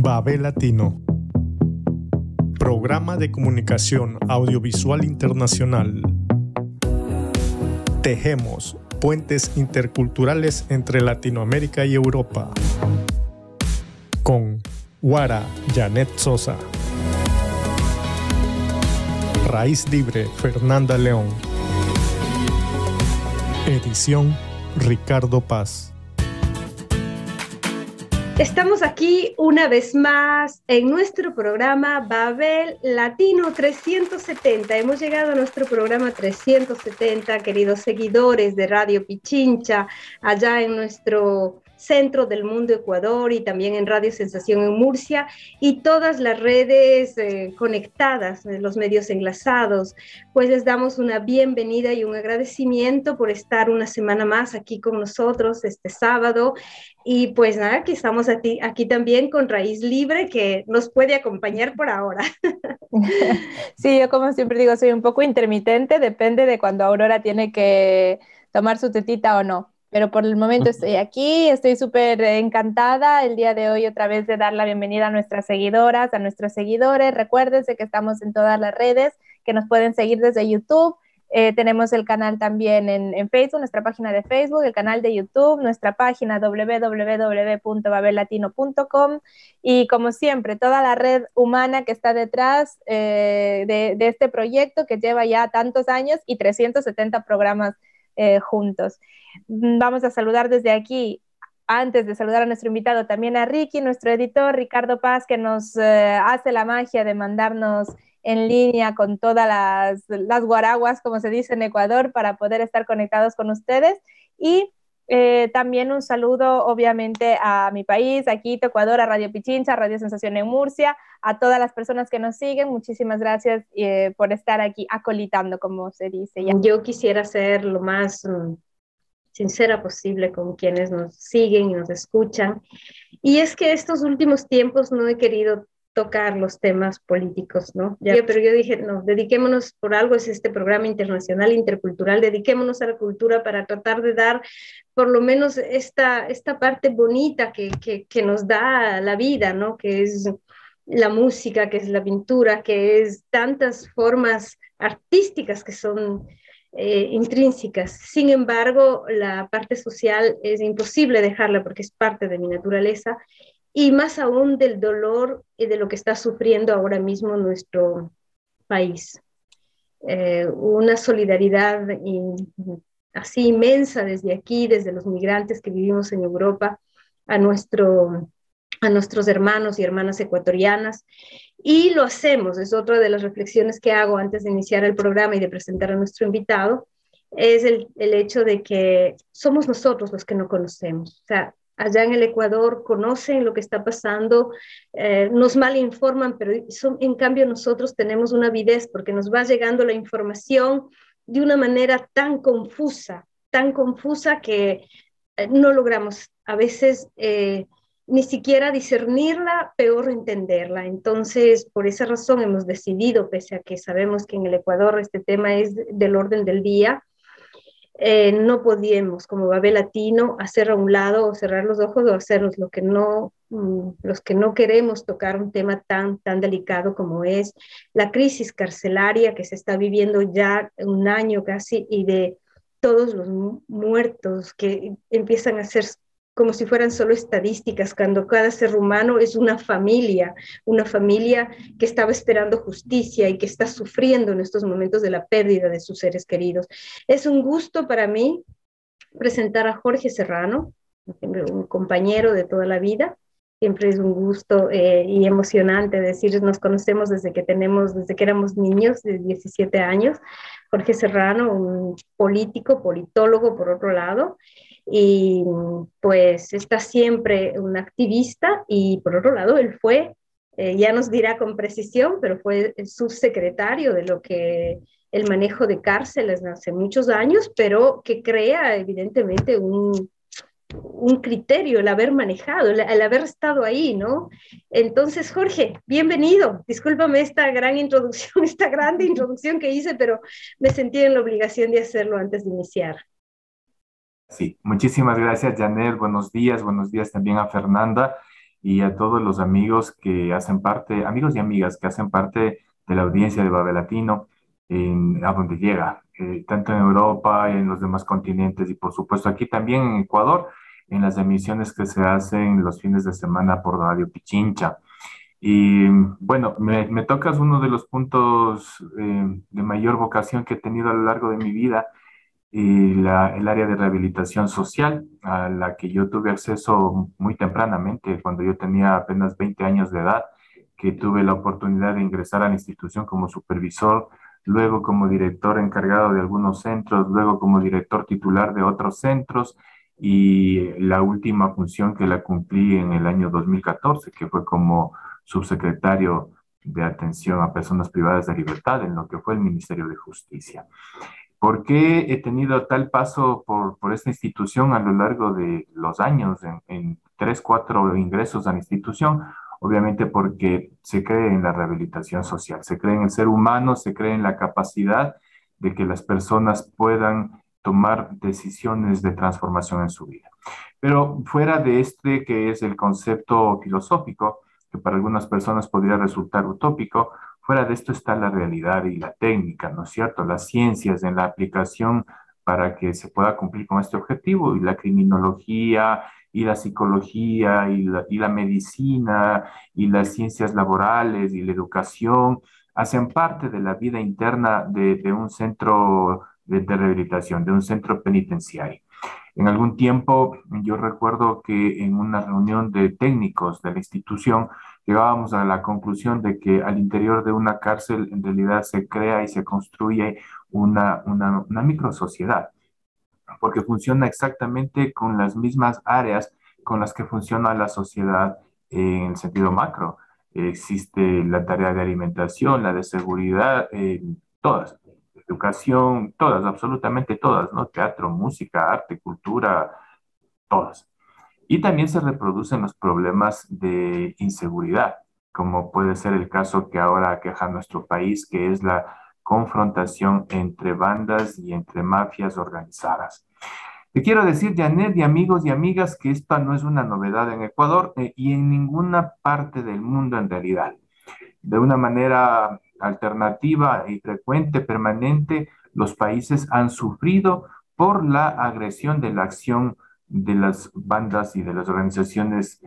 Babel Latino, programa de comunicación audiovisual internacional. Tejemos puentes interculturales entre Latinoamérica y Europa. Con Guara Janet Sosa. Raíz Libre Fernanda León. Edición Ricardo Paz. Estamos aquí una vez más en nuestro programa Babel Latino 370. Hemos llegado a nuestro programa 370, queridos seguidores de Radio Pichincha, allá en nuestro centro del mundo Ecuador y también en Radio Sensación en Murcia y todas las redes conectadas, los medios enlazados. Pues les damos una bienvenida y un agradecimiento por estar una semana más aquí con nosotros este sábado. Y pues nada, aquí estamos aquí también con Raíz Libre, que nos puede acompañar por ahora. Sí, yo como siempre digo, soy un poco intermitente, depende de cuando Aurora tiene que tomar su tetita o no. Pero por el momento estoy aquí, estoy súper encantada el día de hoy otra vez de dar la bienvenida a nuestras seguidoras, a nuestros seguidores. Recuérdense que estamos en todas las redes, que nos pueden seguir desde YouTube. Tenemos el canal también en Facebook, nuestra página de Facebook, el canal de YouTube, nuestra página www.babellatino.com y como siempre, toda la red humana que está detrás de este proyecto que lleva ya tantos años y 370 programas juntos. Vamos a saludar desde aquí, antes de saludar a nuestro invitado, también a Ricky, nuestro editor, Ricardo Paz, que nos hace la magia de mandarnos en línea con todas las guaraguas, como se dice en Ecuador, para poder estar conectados con ustedes. Y también un saludo, obviamente, a mi país, a Quito, Ecuador, a Radio Pichincha, a Radio Sensación en Murcia, a todas las personas que nos siguen. Muchísimas gracias por estar aquí acolitando, como se dice. Yo quisiera ser lo más sincera posible con quienes nos siguen y nos escuchan. Y es que estos últimos tiempos no he querido tocar los temas políticos, ¿no? Pero yo dije, no, dediquémonos, por algo es este programa internacional intercultural, dediquémonos a la cultura para tratar de dar por lo menos esta parte bonita que nos da la vida, ¿no? Que es la música, que es la pintura, que es tantas formas artísticas que son intrínsecas. Sin embargo, la parte social es imposible dejarla porque es parte de mi naturaleza y más aún del dolor y de lo que está sufriendo ahora mismo nuestro país. Una solidaridad así inmensa desde aquí, desde los migrantes que vivimos en Europa, a nuestros hermanos y hermanas ecuatorianas. Y lo hacemos, es otra de las reflexiones que hago antes de iniciar el programa y de presentar a nuestro invitado, es el hecho de que somos nosotros los que no conocemos. O sea, allá en el Ecuador conocen lo que está pasando, nos malinforman, pero en cambio nosotros tenemos una avidez porque nos va llegando la información de una manera tan confusa que no logramos a veces ni siquiera discernirla, peor entenderla. Entonces, por esa razón hemos decidido, pese a que sabemos que en el Ecuador este tema es del orden del día, no podíamos, como Babel Latino, hacer a un lado o cerrar los ojos o hacernos los que no queremos tocar un tema tan delicado como es la crisis carcelaria que se está viviendo ya un año casi y de todos los muertos que empiezan a ser como si fueran solo estadísticas, cuando cada ser humano es una familia que estaba esperando justicia y que está sufriendo en estos momentos de la pérdida de sus seres queridos. Es un gusto para mí presentar a Jorge Serrano, un compañero de toda la vida. Siempre es un gusto y emocionante decir, nos conocemos desde que éramos niños, de 17 años. Jorge Serrano, un político, politólogo por otro lado, y pues está siempre un activista y por otro lado él fue, ya nos dirá con precisión, pero fue el subsecretario de lo que el manejo de cárceles hace muchos años, pero que crea evidentemente un criterio, el haber manejado, el haber estado ahí, ¿no? Entonces, Jorge, bienvenido. Discúlpame esta grande introducción que hice, pero me sentí en la obligación de hacerlo antes de iniciar. Sí, muchísimas gracias, Janet. Buenos días también a Fernanda. y a todos los amigos que hacen parte, amigos y amigas que hacen parte de la audiencia de Babel Latino, a donde llega, tanto en Europa y en los demás continentes, y por supuesto aquí también en Ecuador, en las emisiones que se hacen los fines de semana por Radio Pichincha. Y bueno, me tocas uno de los puntos de mayor vocación que he tenido a lo largo de mi vida, y el área de rehabilitación social, a la que yo tuve acceso muy tempranamente, cuando yo tenía apenas 20 años de edad, que tuve la oportunidad de ingresar a la institución como supervisor, luego como director encargado de algunos centros, luego como director titular de otros centros, y la última función que la cumplí en el año 2014, que fue como subsecretario de atención a personas privadas de libertad en lo que fue el Ministerio de Justicia. ¿Por qué he tenido tal paso por esta institución a lo largo de los años, en tres, cuatro ingresos a la institución? Obviamente porque se cree en la rehabilitación social, se cree en el ser humano, se cree en la capacidad de que las personas puedan tomar decisiones de transformación en su vida. Pero fuera de este, que es el concepto filosófico, que para algunas personas podría resultar utópico, fuera de esto está la realidad y la técnica, ¿no es cierto? Las ciencias en la aplicación para que se pueda cumplir con este objetivo, y la criminología y la psicología y la medicina y las ciencias laborales y la educación hacen parte de la vida interna de un centro de rehabilitación, de un centro penitenciario. En algún tiempo yo recuerdo que en una reunión de técnicos de la institución llegábamos a la conclusión de que al interior de una cárcel en realidad se crea y se construye una microsociedad, porque funciona exactamente con las mismas áreas con las que funciona la sociedad en el sentido macro. Existe la tarea de alimentación, la de seguridad, todas, educación, todas, absolutamente todas, ¿no? Teatro, música, arte, cultura, todas. Y también se reproducen los problemas de inseguridad, como puede ser el caso que ahora aqueja a nuestro país, que es la confrontación entre bandas y entre mafias organizadas. Te quiero decir, Janet, y amigos y amigas, que esta no es una novedad en Ecuador, y en ninguna parte del mundo en realidad. De una manera alternativa y frecuente, permanente, los países han sufrido por la agresión de la acción de las bandas y de las organizaciones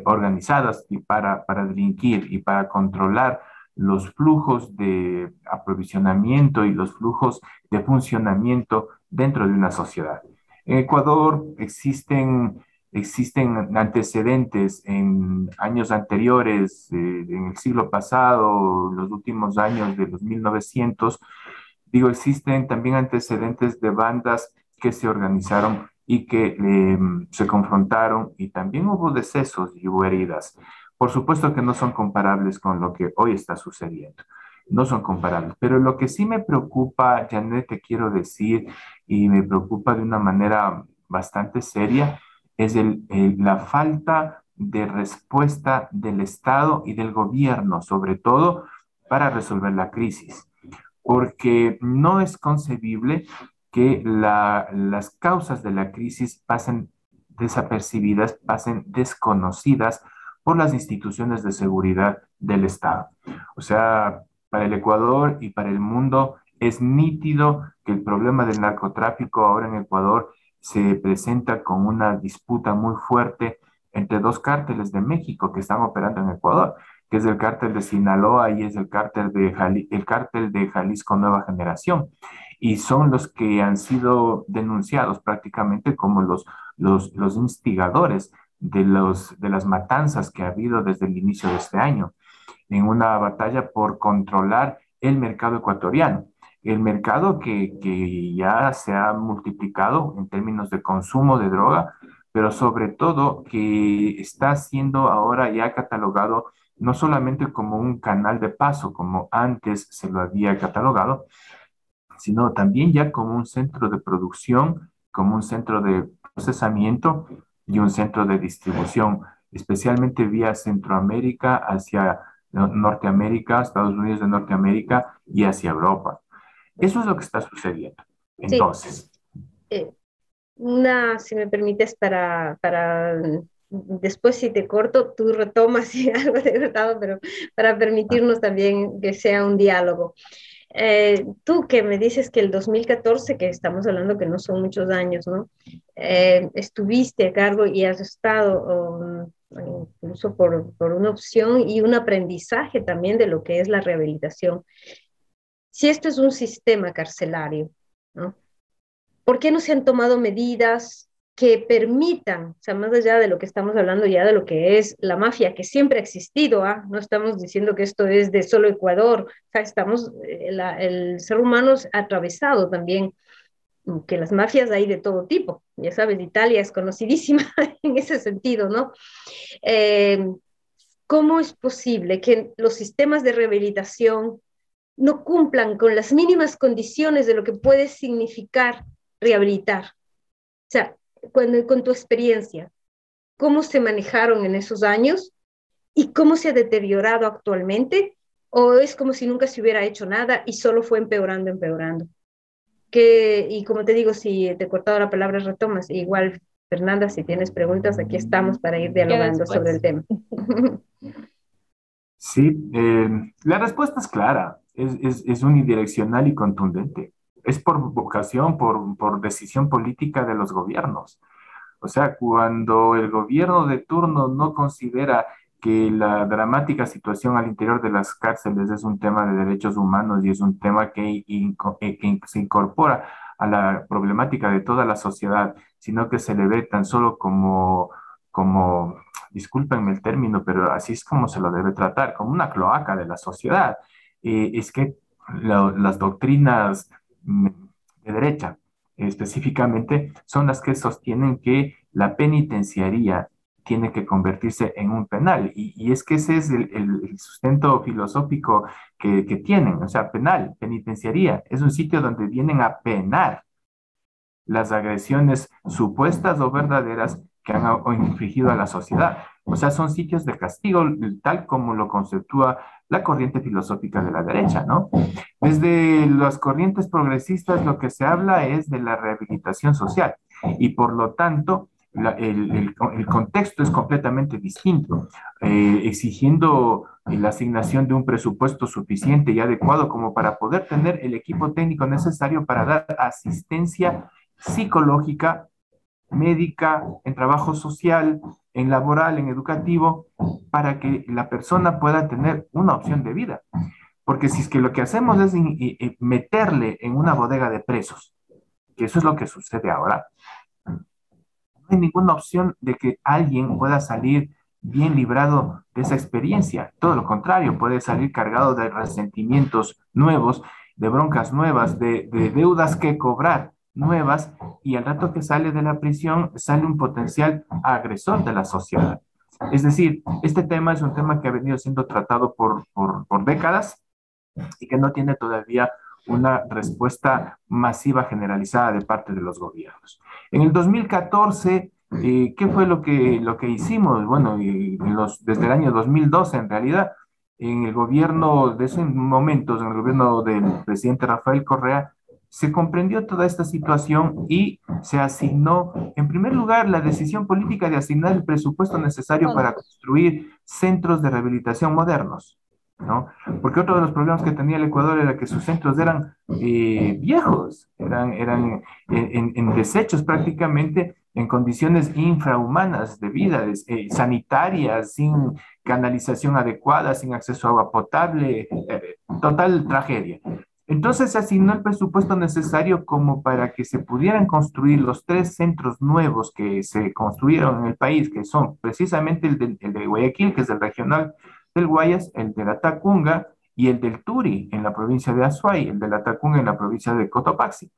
organizadas, y para delinquir y para controlar los flujos de aprovisionamiento y los flujos de funcionamiento dentro de una sociedad. En Ecuador existen antecedentes en años anteriores, en el siglo pasado, los últimos años de los 1900. Digo, existen también antecedentes de bandas que se organizaron y que se confrontaron, y también hubo decesos y hubo heridas. Por supuesto que no son comparables con lo que hoy está sucediendo. No son comparables. Pero lo que sí me preocupa, Janet, te quiero decir, y me preocupa de una manera bastante seria, es la falta de respuesta del Estado y del gobierno, sobre todo para resolver la crisis, porque no es concebible que las causas de la crisis pasen desapercibidas, pasen desconocidas por las instituciones de seguridad del Estado. O sea, para el Ecuador y para el mundo es nítido que el problema del narcotráfico ahora en Ecuador se presenta con una disputa muy fuerte entre dos cárteles de México que están operando en Ecuador, que es el cártel de Sinaloa y es el cártel de Jalisco Nueva Generación. Y son los que han sido denunciados prácticamente como los instigadores de las matanzas que ha habido desde el inicio de este año, en una batalla por controlar el mercado ecuatoriano. El mercado que ya se ha multiplicado en términos de consumo de droga, pero sobre todo que está siendo ahora ya catalogado no solamente como un canal de paso, como antes se lo había catalogado, sino también ya como un centro de producción, como un centro de procesamiento y un centro de distribución, especialmente vía Centroamérica hacia Norteamérica, Estados Unidos de Norteamérica y hacia Europa. Eso es lo que está sucediendo. Sí, Entonces, si me permites, para después si te corto, tú retomas y algo de verdad, pero para permitirnos también que sea un diálogo. Tú que me dices que el 2014, que estamos hablando que no son muchos años, ¿no? Estuviste a cargo y has estado incluso por una opción y un aprendizaje también de lo que es la rehabilitación. Si esto es un sistema carcelario, ¿no? ¿Por qué no se han tomado medidas que permitan, o sea, más allá de lo que estamos hablando ya de lo que es la mafia, que siempre ha existido, ¿ah? No estamos diciendo que esto es de solo Ecuador, o sea, el ser humano ha atravesado también que las mafias hay de todo tipo, ya sabes, Italia es conocidísima en ese sentido, ¿no? Eh, ¿Cómo es posible que los sistemas de rehabilitación no cumplan con las mínimas condiciones de lo que puede significar rehabilitar? O sea, con tu experiencia, ¿cómo se manejaron en esos años y cómo se ha deteriorado actualmente? ¿O es como si nunca se hubiera hecho nada y solo fue empeorando, empeorando? Y como te digo, si te he cortado la palabra, retomas. Igual, Fernanda, si tienes preguntas, aquí estamos para ir dialogando sobre el tema. Sí, la respuesta es clara, es unidireccional y contundente. Es por vocación, por decisión política de los gobiernos. O sea, cuando el gobierno de turno no considera que la dramática situación al interior de las cárceles es un tema de derechos humanos y es un tema que se incorpora a la problemática de toda la sociedad, sino que se le ve tan solo como, discúlpenme el término, pero así es como se lo debe tratar, como una cloaca de la sociedad. Es que las doctrinas de derecha, específicamente, son las que sostienen que la penitenciaría tiene que convertirse en un penal. Y es que ese es el sustento filosófico que tienen. O sea, penal, penitenciaría, es un sitio donde vienen a penar las agresiones supuestas o verdaderas que han infligido a la sociedad. O sea, son sitios de castigo, tal como lo conceptúa la corriente filosófica de la derecha, ¿no? Desde las corrientes progresistas lo que se habla es de la rehabilitación social y por lo tanto el contexto es completamente distinto, exigiendo la asignación de un presupuesto suficiente y adecuado como para poder tener el equipo técnico necesario para dar asistencia psicológica, médica, en trabajo social, en laboral, en educativo, para que la persona pueda tener una opción de vida. Porque si es que lo que hacemos es meterle en una bodega de presos, que eso es lo que sucede ahora, no hay ninguna opción de que alguien pueda salir bien librado de esa experiencia. Todo lo contrario, puede salir cargado de resentimientos nuevos, de broncas nuevas, de deudas que cobrar nuevas, y al rato que sale de la prisión sale un potencial agresor de la sociedad. Es decir, este tema es un tema que ha venido siendo tratado por décadas y que no tiene todavía una respuesta masiva generalizada de parte de los gobiernos. En el 2014, ¿qué fue lo que hicimos? Bueno, desde el año 2012 en realidad, en el gobierno de esos momentos, en el gobierno del presidente Rafael Correa, se comprendió toda esta situación y se asignó, en primer lugar, la decisión política de asignar el presupuesto necesario para construir centros de rehabilitación modernos, ¿no? Porque otro de los problemas que tenía el Ecuador era que sus centros eran viejos, eran en desechos prácticamente, en condiciones infrahumanas de vida, sanitarias, sin canalización adecuada, sin acceso a agua potable, total tragedia. Entonces se asignó el presupuesto necesario como para que se pudieran construir los 3 centros nuevos que se construyeron en el país, que son precisamente el de Guayaquil, que es el regional del Guayas, el de la Tacunga y el del Turi en la provincia de Azuay, el de la Tacunga en la provincia de Cotopaxi,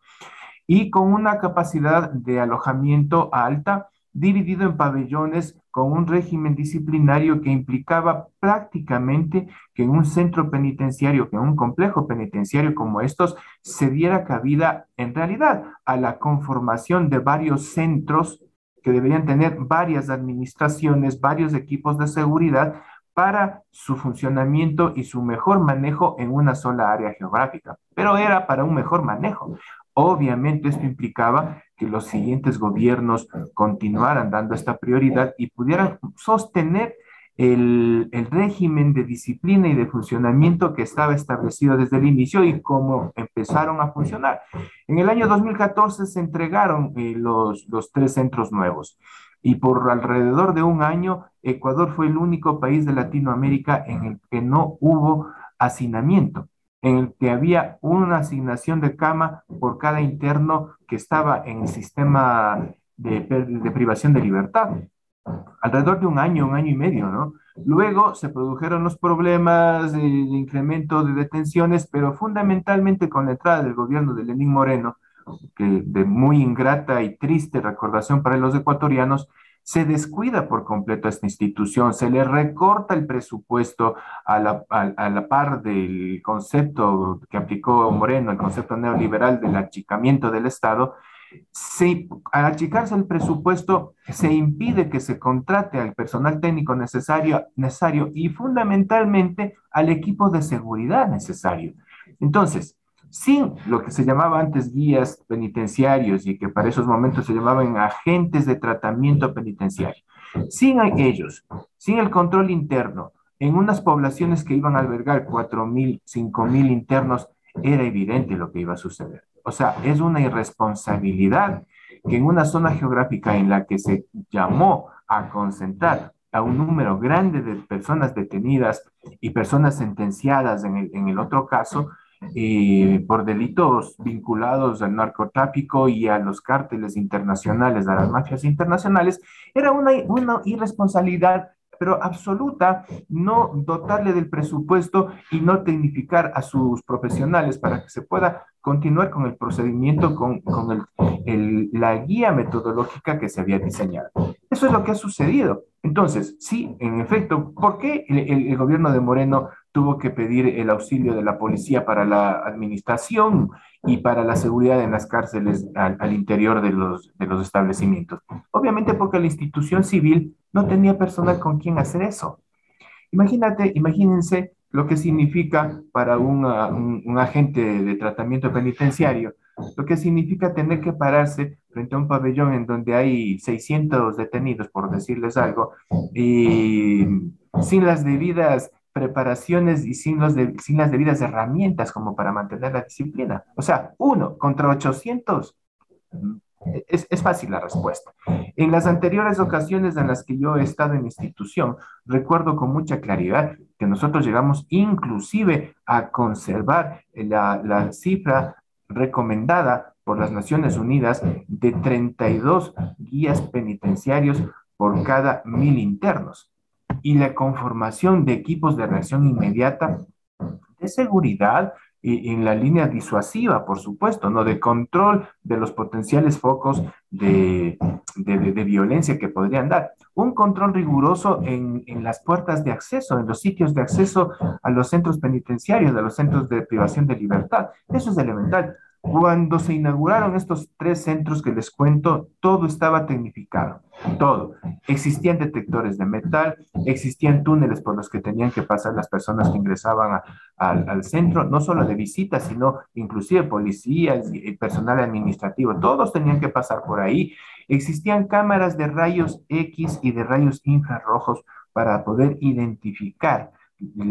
y con una capacidad de alojamiento alta, dividido en pabellones con un régimen disciplinario que implicaba prácticamente que en un centro penitenciario, que en un complejo penitenciario como estos, se diera cabida en realidad a la conformación de varios centros que deberían tener varias administraciones, varios equipos de seguridad para su funcionamiento y su mejor manejo en una sola área geográfica. Pero era para un mejor manejo, Obviamente esto implicaba que los siguientes gobiernos continuaran dando esta prioridad y pudieran sostener el régimen de disciplina y de funcionamiento que estaba establecido desde el inicio y cómo empezaron a funcionar. En el año 2014 se entregaron los tres centros nuevos y por alrededor de un año Ecuador fue el único país de Latinoamérica en el que no hubo hacinamiento, en el que había una asignación de cama por cada interno que estaba en el sistema de privación de libertad. Alrededor de un año y medio, ¿no? Luego se produjeron los problemas de incremento de detenciones, pero fundamentalmente con la entrada del gobierno de Lenín Moreno, que de muy ingrata y triste recordación para los ecuatorianos, se descuida por completo a esta institución, se le recorta el presupuesto a la par del concepto que aplicó Moreno, el concepto neoliberal del achicamiento del Estado. Al achicarse el presupuesto, se impide que se contrate al personal técnico necesario y fundamentalmente al equipo de seguridad necesario. Entonces, sin lo que se llamaba antes guías penitenciarios y que para esos momentos se llamaban agentes de tratamiento penitenciario, sin ellos, sin el control interno, en unas poblaciones que iban a albergar 4.000, 5.000 internos, era evidente lo que iba a suceder. O sea, es una irresponsabilidad que en una zona geográfica en la que se llamó a concentrar a un número grande de personas detenidas y personas sentenciadas en el otro caso, por delitos vinculados al narcotráfico y a los cárteles internacionales, a las mafias internacionales, era una irresponsabilidad pero absoluta, no dotarle del presupuesto y no tecnificar a sus profesionales para que se pueda continuar con el procedimiento, con la guía metodológica que se había diseñado. Eso es lo que ha sucedido. Entonces, sí, en efecto, ¿por qué el gobierno de Moreno tuvo que pedir el auxilio de la policía para la administración y para la seguridad en las cárceles al interior de los establecimientos? Obviamente porque la institución civil no tenía personal con quien hacer eso. Imagínense lo que significa para un agente de tratamiento penitenciario, lo que significa tener que pararse frente a un pabellón en donde hay 600 detenidos, por decirles algo, y sin las debidas preparaciones y sin las debidas herramientas como para mantener la disciplina. O sea, 1 contra 800. Es fácil la respuesta. En las anteriores ocasiones en las que yo he estado en la institución, recuerdo con mucha claridad que nosotros llegamos inclusive a conservar la cifra recomendada por las Naciones Unidas de 32 guías penitenciarios por cada 1.000 internos y la conformación de equipos de reacción inmediata de seguridad y en la línea disuasiva, por supuesto, ¿no? De control de los potenciales focos de violencia que podrían dar. Un control riguroso en las puertas de acceso, en los sitios de acceso a los centros penitenciarios, a los centros de privación de libertad. Eso es elemental. Cuando se inauguraron estos 3 centros que les cuento, todo estaba tecnificado, todo. Existían detectores de metal, existían túneles por los que tenían que pasar las personas que ingresaban al centro, no solo de visita, sino inclusive policías y personal administrativo, todos tenían que pasar por ahí. Existían cámaras de rayos X y de rayos infrarrojos para poder identificar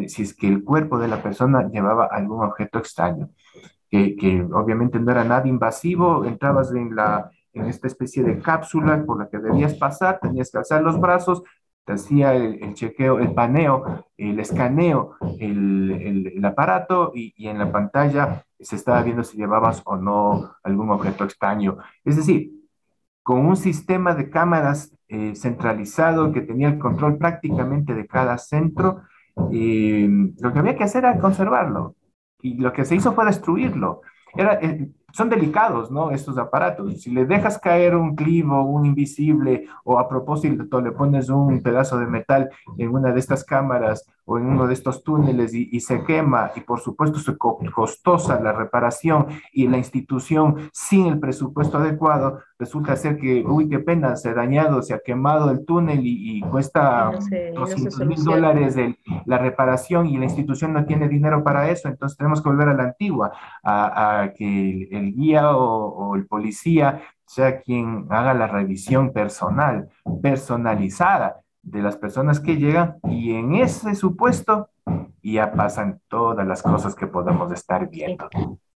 si es que el cuerpo de la persona llevaba algún objeto extraño. Que obviamente no era nada invasivo, entrabas en esta especie de cápsula por la que debías pasar, tenías que alzar los brazos, te hacía el chequeo, el paneo, el escaneo, el aparato y en la pantalla se estaba viendo si llevabas o no algún objeto extraño. Es decir, con un sistema de cámaras centralizado que tenía el control prácticamente de cada centro, lo que había que hacer era conservarlo. Y lo que se hizo fue destruirlo. Son delicados, ¿no? Estos aparatos. Si le dejas caer un clivo, un invisible, o a propósito le pones un pedazo de metal en una de estas cámaras o en uno de estos túneles y se quema, y por supuesto es costosa la reparación y la institución sin el presupuesto adecuado, resulta ser que, uy, qué pena, se ha dañado, se ha quemado el túnel y cuesta y no se 200.000 soluciona. dólares la reparación y la institución no tiene dinero para eso, entonces tenemos que volver a la antigua, a que el guía o el policía sea quien haga la revisión personal, personalizada de las personas que llegan, y en ese supuesto ya pasan todas las cosas que podemos estar Sí. viendo.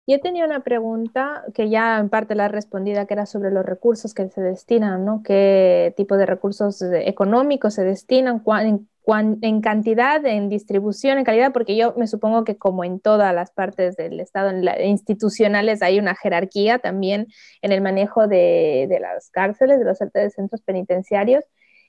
Yo tenía una pregunta que ya en parte la respondida, que era sobre los recursos que se destinan, ¿no? ¿Qué tipo de recursos económicos se destinan? En cantidad, en distribución, en calidad, porque yo me supongo que como en todas las partes del Estado institucionales hay una jerarquía también en el manejo de las cárceles, de los centros penitenciarios,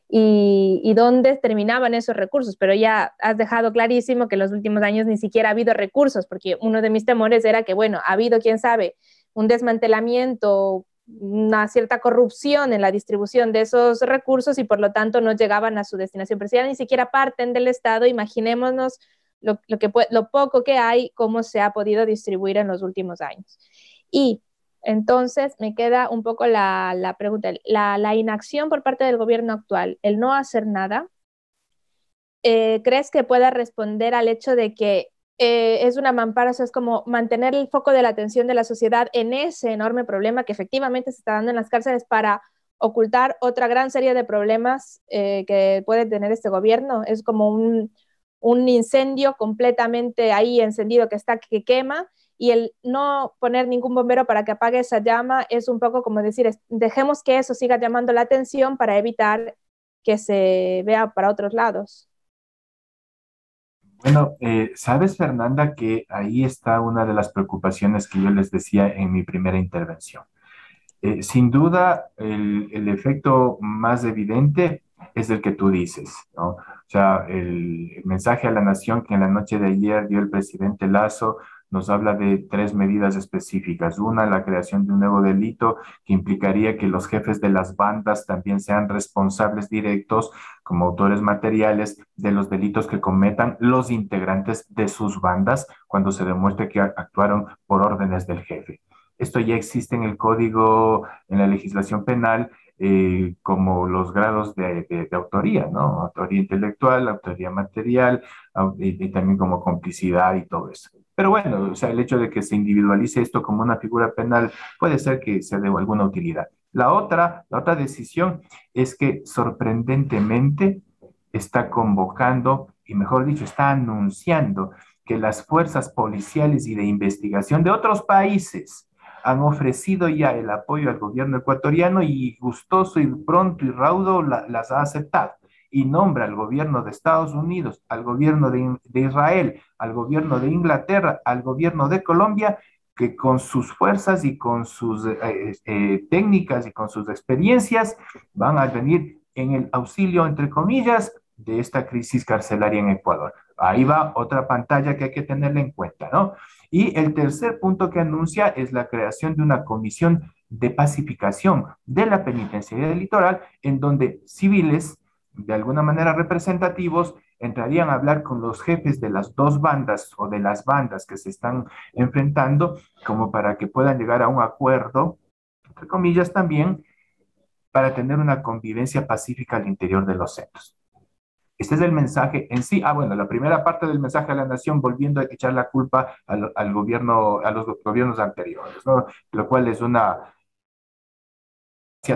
y dónde terminaban esos recursos, pero ya has dejado clarísimo que en los últimos años ni siquiera ha habido recursos, porque uno de mis temores era que, bueno, ha habido, quién sabe, un desmantelamiento, una cierta corrupción en la distribución de esos recursos y por lo tanto no llegaban a su destinación, pero si ya ni siquiera parten del Estado, imaginémonos lo poco que hay, cómo se ha podido distribuir en los últimos años. Y entonces me queda un poco la pregunta, la inacción por parte del gobierno actual, el no hacer nada, ¿crees que pueda responder al hecho de que es una mampara, o sea, es como mantener el foco de la atención de la sociedad en ese enorme problema que efectivamente se está dando en las cárceles para ocultar otra gran serie de problemas que puede tener este gobierno? Es como un incendio completamente ahí encendido que quema, y el no poner ningún bombero para que apague esa llama es un poco como decir, dejemos que eso siga llamando la atención para evitar que se vea para otros lados. Bueno, sabes, Fernanda, que ahí está una de las preocupaciones que yo les decía en mi primera intervención. Sin duda, el efecto más evidente es el que tú dices, ¿no? O sea, el mensaje a la nación que en la noche de ayer dio el presidente Lazo nos habla de tres medidas específicas. Una, la creación de un nuevo delito que implicaría que los jefes de las bandas también sean responsables directos como autores materiales de los delitos que cometan los integrantes de sus bandas cuando se demuestre que actuaron por órdenes del jefe. Esto ya existe en el código, en la legislación penal, como los grados de autoría, ¿no? Autoría intelectual, autoría material, y también como complicidad y todo eso. Pero bueno, o sea, el hecho de que se individualice esto como una figura penal puede ser que sea de alguna utilidad. La otra decisión es que sorprendentemente está convocando, y mejor dicho, está anunciando que las fuerzas policiales y de investigación de otros países han ofrecido ya el apoyo al gobierno ecuatoriano y gustoso y pronto y raudo las ha aceptado. Y nombra al gobierno de Estados Unidos, al gobierno de Israel, al gobierno de Inglaterra, al gobierno de Colombia, que con sus fuerzas y con sus técnicas y con sus experiencias van a venir en el auxilio, entre comillas, de esta crisis carcelaria en Ecuador. Ahí va otra pantalla que hay que tenerla en cuenta, ¿no? Y el tercer punto que anuncia es la creación de una comisión de pacificación de la penitenciaría del litoral, en donde civiles, de alguna manera representativos, entrarían a hablar con los jefes de las dos bandas o de las bandas que se están enfrentando, como para que puedan llegar a un acuerdo, entre comillas también, para tener una convivencia pacífica al interior de los centros. Este es el mensaje en sí. Bueno, la primera parte del mensaje a la nación, volviendo a echar la culpa al gobierno, a los gobiernos anteriores, ¿no? Lo cual es una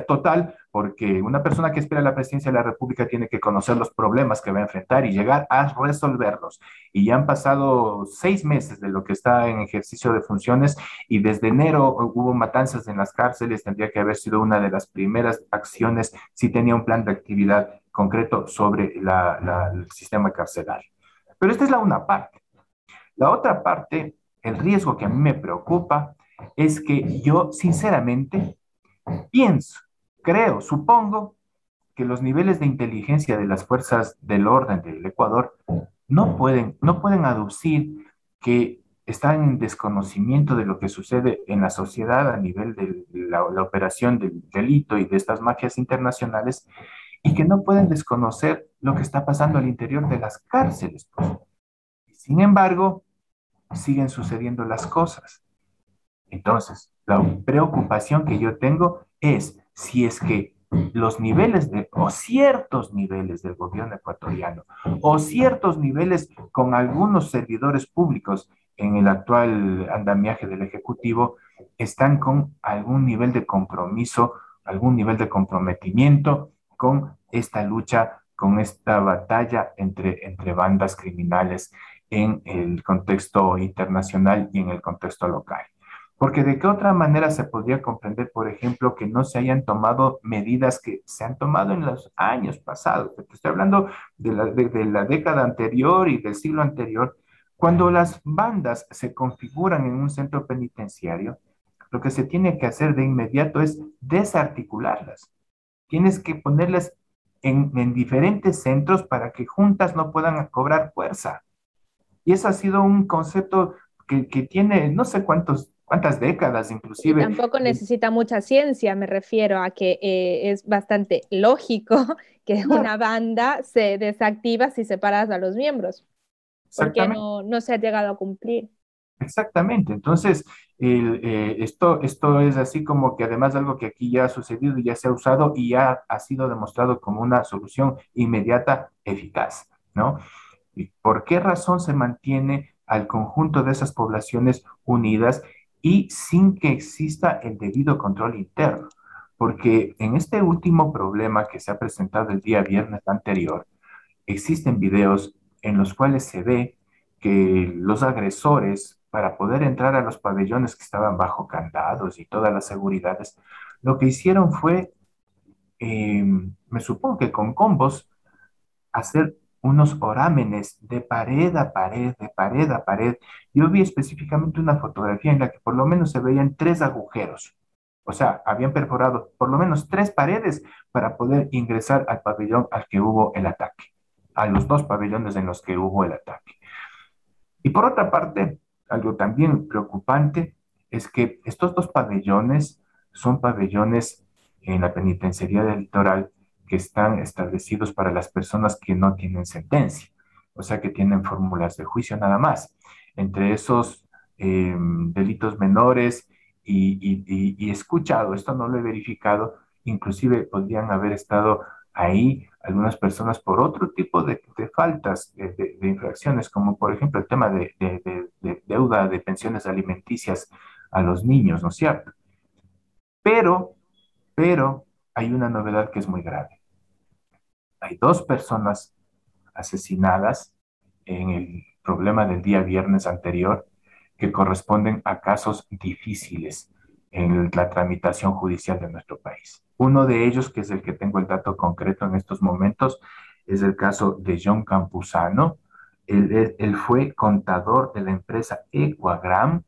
total, porque una persona que espera la presidencia de la República tiene que conocer los problemas que va a enfrentar y llegar a resolverlos. Y ya han pasado 6 meses de lo que está en ejercicio de funciones, y desde enero hubo matanzas en las cárceles. Tendría que haber sido una de las primeras acciones si tenía un plan de actividad concreto sobre el sistema carcelario. Pero esta es una parte. La otra parte, el riesgo que a mí me preocupa, es que yo sinceramente pienso, creo, supongo que los niveles de inteligencia de las fuerzas del orden del Ecuador no pueden aducir que están en desconocimiento de lo que sucede en la sociedad a nivel de la operación del delito y de estas mafias internacionales, y que no pueden desconocer lo que está pasando al interior de las cárceles, pues. Sin embargo, siguen sucediendo las cosas. Entonces, la preocupación que yo tengo es si es que los niveles o ciertos niveles del gobierno ecuatoriano, o ciertos niveles con algunos servidores públicos en el actual andamiaje del Ejecutivo, están con algún nivel de compromiso, algún nivel de comprometimiento con esta lucha, con esta batalla entre bandas criminales en el contexto internacional y en el contexto local. Porque de qué otra manera se podría comprender, por ejemplo, que no se hayan tomado medidas que se han tomado en los años pasados. Te estoy hablando de la década anterior y del siglo anterior. Cuando las bandas se configuran en un centro penitenciario, lo que se tiene que hacer de inmediato es desarticularlas. Tienes que ponerlas en diferentes centros para que juntas no puedan cobrar fuerza. Y eso ha sido un concepto que tiene no sé cuántas décadas Y inclusive. tampoco necesita mucha ciencia, me refiero a que es bastante lógico que Claro, una banda se desactiva si separas a los miembros, porque exactamente, no se ha llegado a cumplir. exactamente. Entonces, esto es así como que además algo que aquí ya ha sucedido y ya se ha usado y ya ha sido demostrado como una solución inmediata, eficaz, ¿no? ¿Y por qué razón se mantiene al conjunto de esas poblaciones unidas y sin que exista el debido control interno? Porque en este último problema que se ha presentado el día viernes anterior, existen videos en los cuales se ve que los agresores, para poder entrar a los pabellones que estaban bajo candados y todas las seguridades, lo que hicieron fue, me supongo que con combos, hacer unos orámenes de pared a pared, de pared a pared. Yo vi específicamente una fotografía en la que por lo menos se veían tres agujeros. O sea, habían perforado por lo menos tres paredes para poder ingresar al pabellón al que hubo el ataque, a los dos pabellones en los que hubo el ataque. Y por otra parte, algo también preocupante es que estos dos pabellones son pabellones en la penitenciaría del litoral que están establecidos para las personas que no tienen sentencia, o sea, que tienen fórmulas de juicio nada más. Entre esos delitos menores y he escuchado, esto no lo he verificado, inclusive podrían haber estado ahí algunas personas por otro tipo de faltas, de infracciones, como por ejemplo el tema de deuda de pensiones alimenticias a los niños, ¿no es cierto? Pero, pero hay una novedad que es muy grave. Hay dos personas asesinadas en el problema del día viernes anterior que corresponden a casos difíciles en la tramitación judicial de nuestro país. Uno de ellos, que es el que tengo el dato concreto en estos momentos, es el caso de John Campuzano. Él fue contador de la empresa Equagram,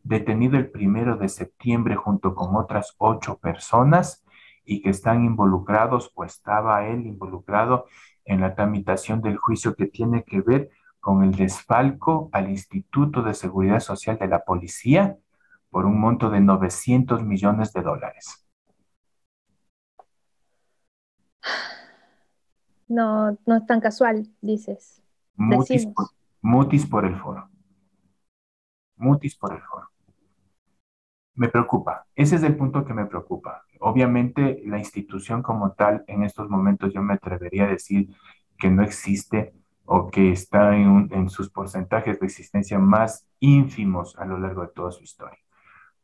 detenido el 1 de septiembre junto con otras 8 personas y que están involucrados o estaba él involucrado en la tramitación del juicio que tiene que ver con el desfalco al Instituto de Seguridad Social de la Policía por un monto de $900 millones. No, no es tan casual, dices, Mutis por, decimos. mutis por el foro. Mutis por el foro. Me preocupa. Ese es el punto que me preocupa. Obviamente, la institución como tal, en estos momentos yo me atrevería a decir que no existe o que está en sus porcentajes de existencia más ínfimos a lo largo de toda su historia.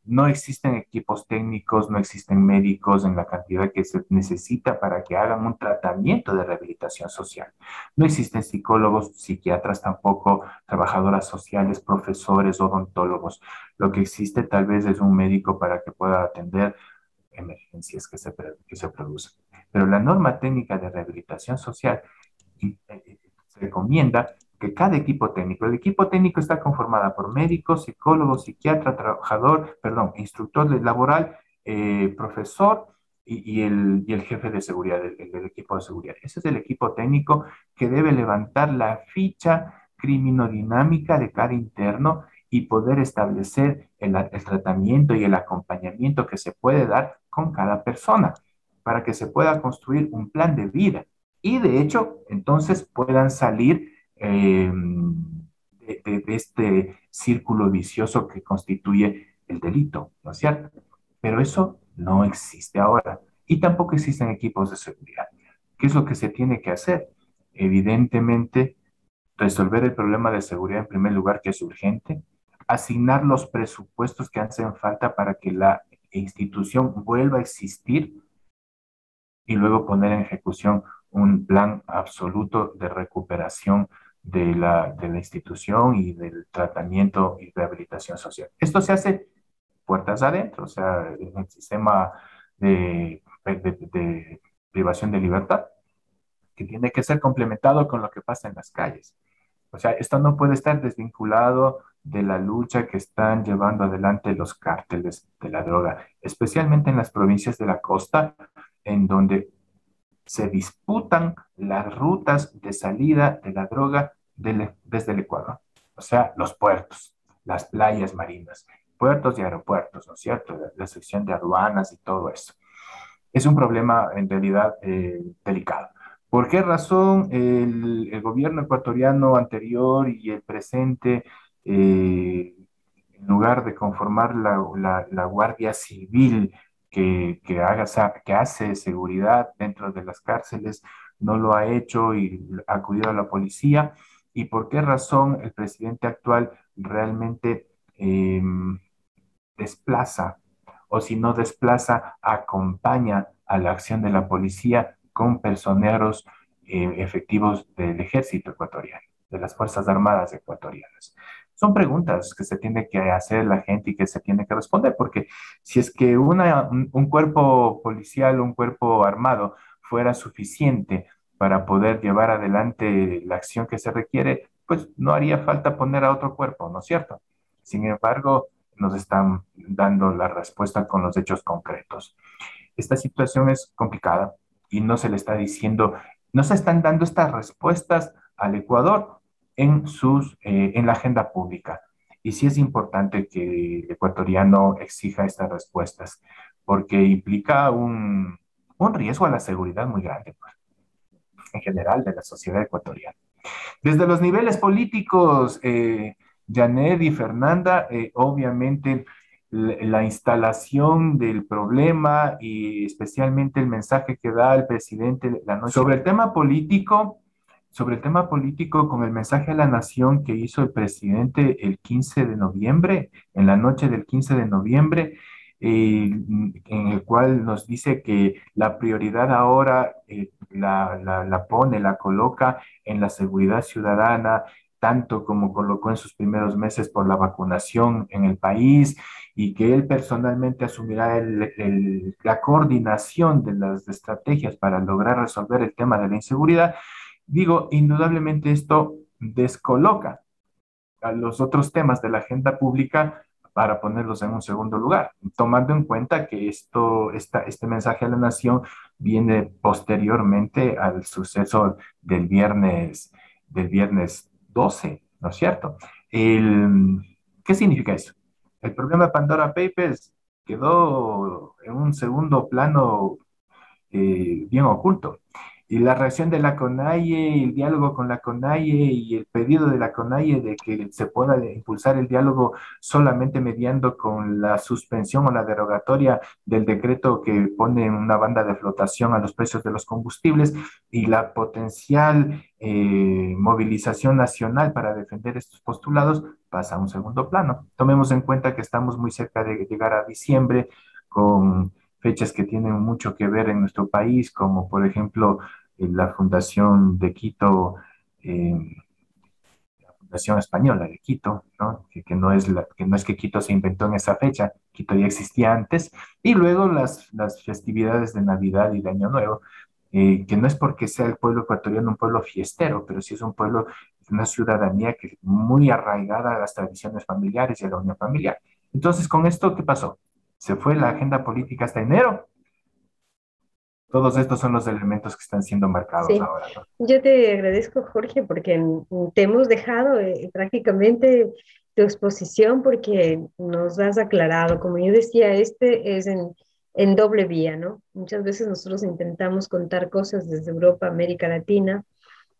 No existen equipos técnicos, no existen médicos en la cantidad que se necesita para que hagan un tratamiento de rehabilitación social. No existen psicólogos, psiquiatras tampoco, trabajadoras sociales, profesores, odontólogos. Lo que existe tal vez es un médico para que pueda atender emergencias que se producen. Pero la norma técnica de rehabilitación social se recomienda que cada equipo técnico, el equipo técnico está conformado por médicos, psicólogos, psiquiatra, trabajador, perdón, instructor laboral, profesor y el jefe de seguridad, del equipo de seguridad. Ese es el equipo técnico que debe levantar la ficha criminodinámica de cada interno y poder establecer el tratamiento y el acompañamiento que se puede dar con cada persona. para que se pueda construir un plan de vida y de hecho entonces puedan salir de este círculo vicioso que constituye el delito, ¿no es cierto? Pero eso no existe ahora y tampoco existen equipos de seguridad. ¿Qué es lo que se tiene que hacer? Evidentemente, resolver el problema de seguridad en primer lugar, que es urgente, asignar los presupuestos que hacen falta para que la institución vuelva a existir y luego poner en ejecución un plan absoluto de recuperación de la institución y del tratamiento y rehabilitación social. Esto se hace puertas adentro, o sea, en el sistema de privación de libertad, que tiene que ser complementado con lo que pasa en las calles. O sea, esto no puede estar desvinculado de la lucha que están llevando adelante los cárteles de la droga, especialmente en las provincias de la costa, en donde se disputan las rutas de salida de la droga desde el Ecuador. O sea, los puertos, las playas marinas, puertos y aeropuertos, ¿no es cierto? La sección de aduanas y todo eso. Es un problema en realidad delicado. ¿Por qué razón el gobierno ecuatoriano anterior y el presente, en lugar de conformar la Guardia Civil que hace seguridad dentro de las cárceles, no lo ha hecho y ha acudido a la policía? ¿Y por qué razón el presidente actual realmente desplaza, o si no desplaza, acompaña a la acción de la policía con personeros efectivos del ejército ecuatoriano, de las Fuerzas Armadas ecuatorianas? Son preguntas que se tiene que hacer la gente y que se tiene que responder, porque si es que un cuerpo policial o un cuerpo armado fuera suficiente para poder llevar adelante la acción que se requiere, pues no haría falta poner a otro cuerpo, ¿no es cierto? Sin embargo, nos están dando la respuesta con los hechos concretos. Esta situación es complicada y no se le está diciendo, no se están dando estas respuestas al Ecuador en la agenda pública. Y sí es importante que el ecuatoriano exija estas respuestas, porque implica un riesgo a la seguridad muy grande, pues, en general de la sociedad ecuatoriana. Desde los niveles políticos, Janet y Fernanda, obviamente la instalación del problema y especialmente el mensaje que da el presidente la noche sobre el tema político con el mensaje a la nación que hizo el presidente el 15 de noviembre, en la noche del 15 de noviembre, en el cual nos dice que la prioridad ahora la coloca en la seguridad ciudadana, tanto como colocó en sus primeros meses por la vacunación en el país, y que él personalmente asumirá la coordinación de las estrategias para lograr resolver el tema de la inseguridad. Digo, indudablemente esto descoloca a los otros temas de la agenda pública para ponerlos en un segundo lugar, tomando en cuenta que este mensaje a la nación viene posteriormente al suceso del viernes 12, ¿no es cierto? ¿Qué significa eso? El problema de Pandora Papers quedó en un segundo plano bien oculto. Y la reacción de la CONAIE, el diálogo con la CONAIE y el pedido de la CONAIE de que se pueda impulsar el diálogo solamente mediando con la suspensión o la derogatoria del decreto que pone una banda de flotación a los precios de los combustibles y la potencial movilización nacional para defender estos postulados pasa a un segundo plano. Tomemos en cuenta que estamos muy cerca de llegar a diciembre con fechas que tienen mucho que ver en nuestro país, como por ejemplo la Fundación de Quito, la Fundación Española de Quito, ¿no? Que no es que Quito se inventó en esa fecha, Quito ya existía antes, y luego las festividades de Navidad y de Año Nuevo, que no es porque sea el pueblo ecuatoriano un pueblo fiestero, pero sí es un pueblo, una ciudadanía que muy arraigada a las tradiciones familiares y a la unión familiar. Entonces, con esto, ¿qué pasó? Se fue la agenda política hasta enero. Todos estos son los elementos que están siendo marcados Sí, ahora, ¿no? yo te agradezco, Jorge, porque te hemos dejado prácticamente tu exposición porque nos has aclarado. Como yo decía, este es en doble vía, ¿no? Muchas veces nosotros intentamos contar cosas desde Europa, América Latina,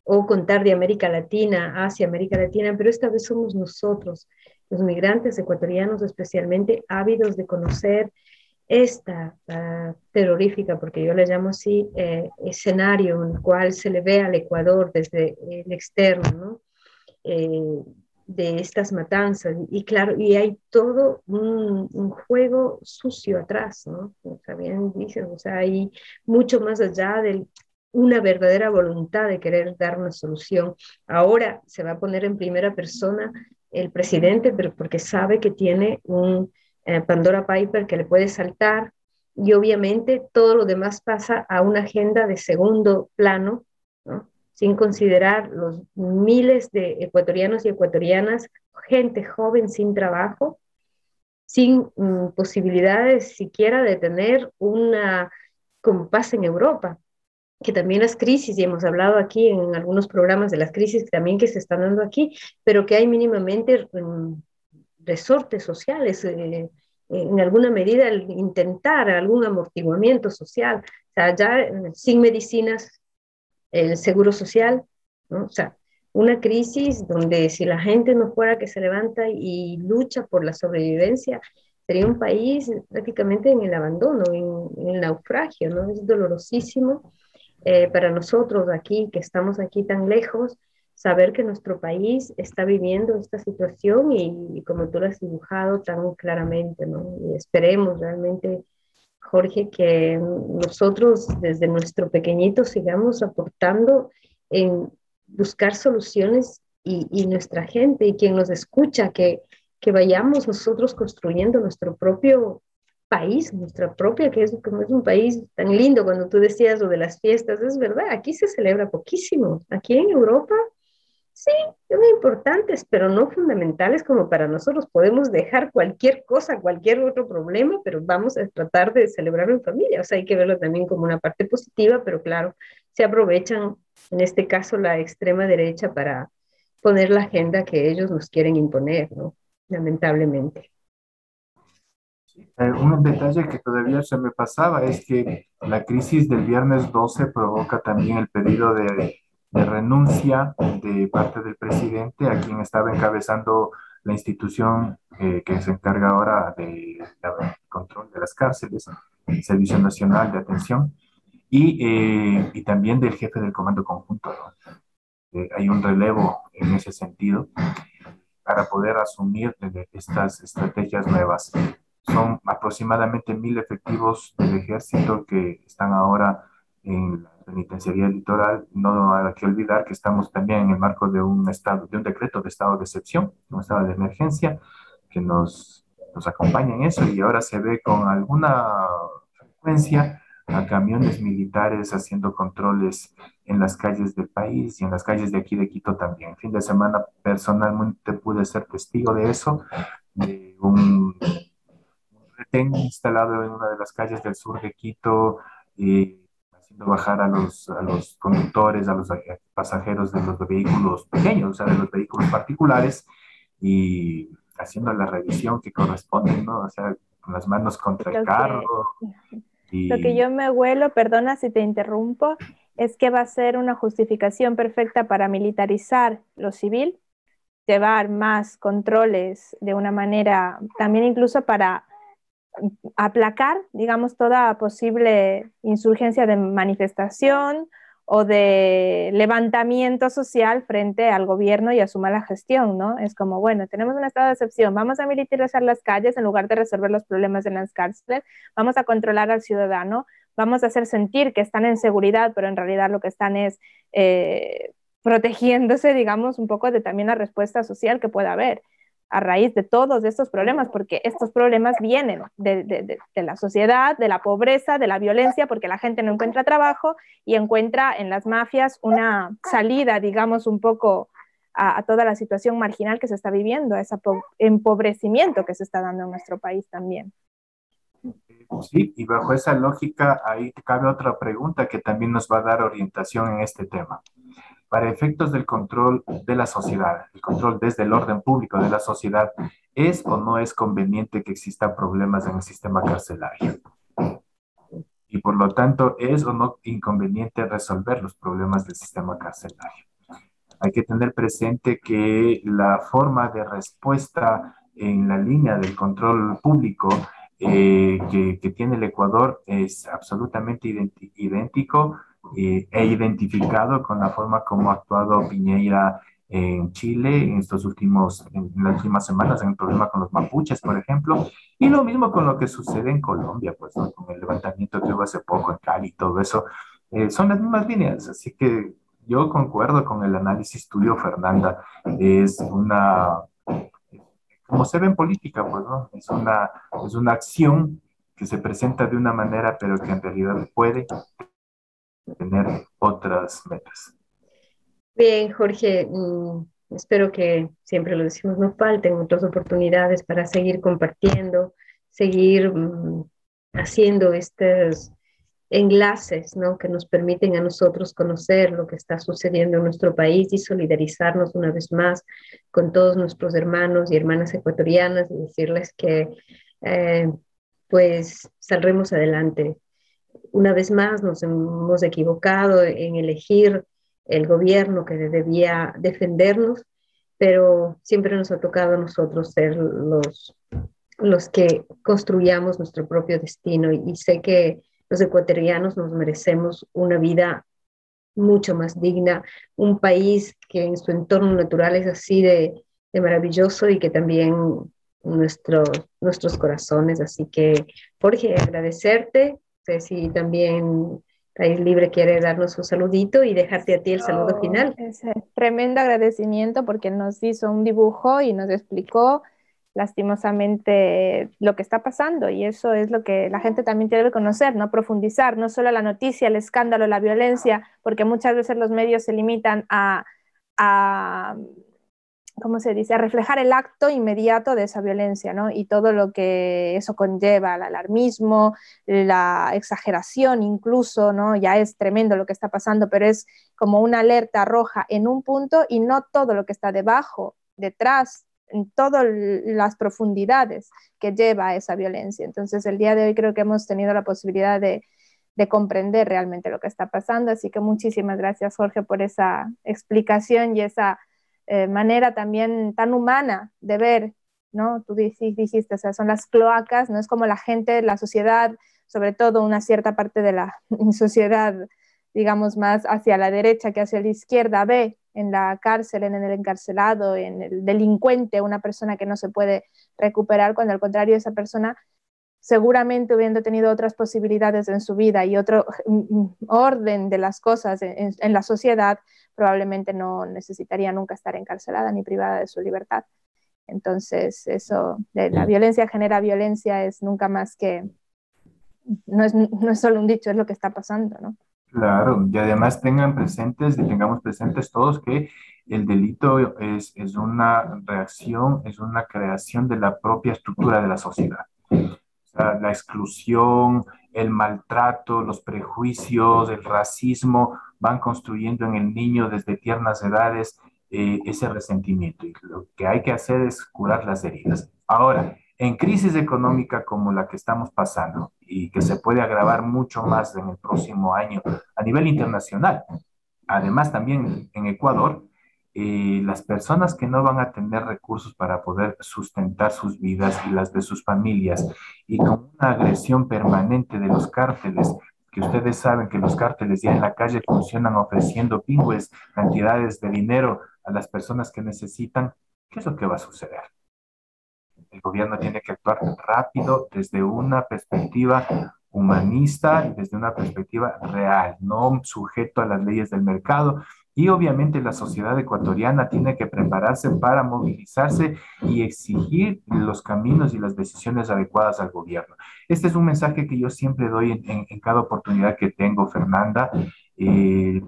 o contar de América Latina hacia América Latina, pero esta vez somos nosotros, los migrantes ecuatorianos especialmente, ávidos de conocer esta terrorífica, porque yo le llamo así, escenario en el cual se le ve al Ecuador desde el externo, ¿no? De estas matanzas. Y claro, y hay todo un juego sucio atrás, ¿no? Como también dicen, o sea, hay mucho más allá de una verdadera voluntad de querer dar una solución. Ahora se va a poner en primera persona el presidente, pero porque sabe que tiene un Pandora Piper que le puede saltar, y obviamente todo lo demás pasa a una agenda de segundo plano, ¿no? Sin considerar los miles de ecuatorianos y ecuatorianas, gente joven sin trabajo, sin posibilidades siquiera de tener una, como pasa en Europa, que también las crisis, y hemos hablado aquí en algunos programas de las crisis también que se están dando aquí, pero que hay mínimamente resortes sociales, en alguna medida el intentar algún amortiguamiento social, o sea, ya sin medicinas, el seguro social, ¿no? O sea, una crisis donde si la gente no fuera que se levanta y lucha por la sobrevivencia, sería un país prácticamente en el abandono, en el naufragio, ¿no? Es dolorosísimo para nosotros aquí, que estamos aquí tan lejos, saber que nuestro país está viviendo esta situación y como tú lo has dibujado tan claramente, ¿no? Y esperemos realmente, Jorge, que nosotros desde nuestro pequeñito sigamos aportando en buscar soluciones y nuestra gente y quien nos escucha, que vayamos nosotros construyendo nuestro propio país, nuestra propia, que es como es un país tan lindo. Cuando tú decías lo de las fiestas, es verdad, aquí se celebra poquísimo. Aquí en Europa, sí, son importantes, pero no fundamentales como para nosotros. Podemos dejar cualquier cosa, cualquier otro problema, pero vamos a tratar de celebrarlo en familia. O sea, hay que verlo también como una parte positiva, pero claro, se aprovechan, en este caso, la extrema derecha para poner la agenda que ellos nos quieren imponer, ¿no? Lamentablemente. Un detalle que todavía se me pasaba es que la crisis del viernes 12 provoca también el pedido de renuncia de parte del presidente, a quien estaba encabezando la institución que se encarga ahora del control de las cárceles, el Servicio Nacional de Atención, y también del jefe del Comando Conjunto, ¿no? Hay un relevo en ese sentido para poder asumir estas estrategias nuevas. Son aproximadamente 1.000 efectivos del ejército que están ahora en la penitenciaría litoral. No hay que olvidar que estamos también en el marco de un estado, de un decreto de estado de excepción, un estado de emergencia que nos acompaña en eso, y ahora se ve con alguna frecuencia a camiones militares haciendo controles en las calles del país y en las calles de aquí de Quito también. El fin de semana personalmente pude ser testigo de eso, de un retén instalado en una de las calles del sur de Quito, haciendo bajar a los conductores, a los pasajeros de los vehículos pequeños, o sea, de los vehículos particulares, y haciendo la revisión que corresponde, ¿no? O sea, con las manos contra el Lo carro. que, lo que Y yo me huelo, perdona si te interrumpo, es que va a ser una justificación perfecta para militarizar lo civil, llevar más controles de una manera, también incluso para aplacar, digamos, toda posible insurgencia de manifestación o de levantamiento social frente al gobierno y a su mala gestión, ¿no? Es como, bueno, tenemos un estado de excepción, vamos a militarizar las calles en lugar de resolver los problemas en las cárceles, vamos a controlar al ciudadano, vamos a hacer sentir que están en seguridad, pero en realidad lo que están es protegiéndose, digamos, un poco de también la respuesta social que pueda haber a raíz de todos estos problemas, porque estos problemas vienen de la sociedad, de la pobreza, de la violencia, porque la gente no encuentra trabajo y encuentra en las mafias una salida, digamos, un poco a toda la situación marginal que se está viviendo, a ese empobrecimiento que se está dando en nuestro país también. sí, y bajo esa lógica, ahí cabe otra pregunta que también nos va a dar orientación en este tema. Para efectos del control de la sociedad, el control desde el orden público de la sociedad, ¿es o no es conveniente que existan problemas en el sistema carcelario? y por lo tanto es o no inconveniente resolver los problemas del sistema carcelario. Hay que tener presente que la forma de respuesta en la línea del control público que tiene el Ecuador es absolutamente idéntico e identificado con la forma como ha actuado Piñera en Chile en las últimas semanas en el problema con los mapuches, por ejemplo, y lo mismo con lo que sucede en Colombia, pues, ¿no? Con el levantamiento que hubo hace poco en Cali y todo eso, son las mismas líneas, así que yo concuerdo con el análisis tuyo, Fernanda. Es una, como se ve en política, pues, ¿no? Es una acción que se presenta de una manera, pero que en realidad puede tener otras metas. Bien, Jorge, espero que siempre lo decimos, no falten otras oportunidades para seguir compartiendo, seguir haciendo estos enlaces, ¿no? Que nos permiten a nosotros conocer lo que está sucediendo en nuestro país y solidarizarnos una vez más con todos nuestros hermanos y hermanas ecuatorianas y decirles que eh, pues saldremos adelante. Una vez más nos hemos equivocado en elegir el gobierno que debía defendernos, pero siempre nos ha tocado a nosotros ser los que construyamos nuestro propio destino y sé que los ecuatorianos nos merecemos una vida mucho más digna, un país que en su entorno natural es así de maravilloso y que también nuestros corazones. Así que, Jorge, agradecerte. Sé si también País Libre quiere darnos un saludito y dejarte a ti el saludo final. Ese tremendo agradecimiento porque nos hizo un dibujo y nos explicó lastimosamente lo que está pasando y eso es lo que la gente también debe conocer, ¿no? Profundizar, no solo la noticia, el escándalo, la violencia, porque muchas veces los medios se limitan a ¿cómo se dice?, a reflejar el acto inmediato de esa violencia, ¿no? Y todo lo que eso conlleva, el alarmismo, la exageración incluso, ¿no? Ya es tremendo lo que está pasando, pero es como una alerta roja en un punto y no todo lo que está debajo, detrás, en todas las profundidades que lleva a esa violencia. Entonces, el día de hoy creo que hemos tenido la posibilidad de comprender realmente lo que está pasando, así que muchísimas gracias, Jorge, por esa explicación y esa manera también tan humana de ver, ¿no? Tú dijiste, o sea, son las cloacas, ¿no? Es como la gente, la sociedad, sobre todo una cierta parte de la sociedad, digamos, más hacia la derecha que hacia la izquierda, ve en la cárcel, en el encarcelado, en el delincuente, una persona que no se puede recuperar, cuando al contrario esa persona seguramente hubiendo tenido otras posibilidades en su vida y otro orden de las cosas en la sociedad, probablemente no necesitaría nunca estar encarcelada ni privada de su libertad. Entonces, eso de la violencia genera violencia es nunca más que, no es solo un dicho, es lo que está pasando, ¿no? Claro, y además tengamos presentes todos que el delito es una reacción, es una creación de la propia estructura de la sociedad. La exclusión, el maltrato, los prejuicios, el racismo van construyendo en el niño desde tiernas edades ese resentimiento. Y lo que hay que hacer es curar las heridas. Ahora, en crisis económica como la que estamos pasando y que se puede agravar mucho más en el próximo año a nivel internacional, además también en Ecuador, las personas que no van a tener recursos para poder sustentar sus vidas y las de sus familias, y con una agresión permanente de los cárteles, que ustedes saben que los cárteles ya en la calle funcionan ofreciendo pingües cantidades de dinero a las personas que necesitan, ¿qué es lo que va a suceder? El gobierno tiene que actuar rápido desde una perspectiva humanista y desde una perspectiva real, no sujeto a las leyes del mercado. Y obviamente la sociedad ecuatoriana tiene que prepararse para movilizarse y exigir los caminos y las decisiones adecuadas al gobierno. Este es un mensaje que yo siempre doy en cada oportunidad que tengo, Fernanda, en el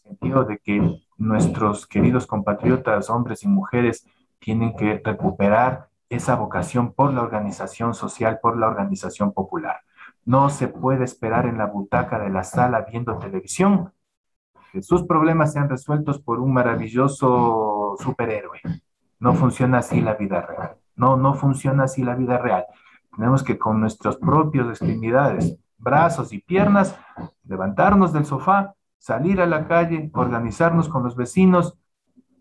sentido de que nuestros queridos compatriotas, hombres y mujeres, tienen que recuperar esa vocación por la organización social, por la organización popular. No se puede esperar en la butaca de la sala viendo televisión que sus problemas sean resueltos por un maravilloso superhéroe. No funciona así la vida real. No funciona así la vida real. Tenemos que con nuestras propias extremidades brazos y piernas, levantarnos del sofá, salir a la calle, organizarnos con los vecinos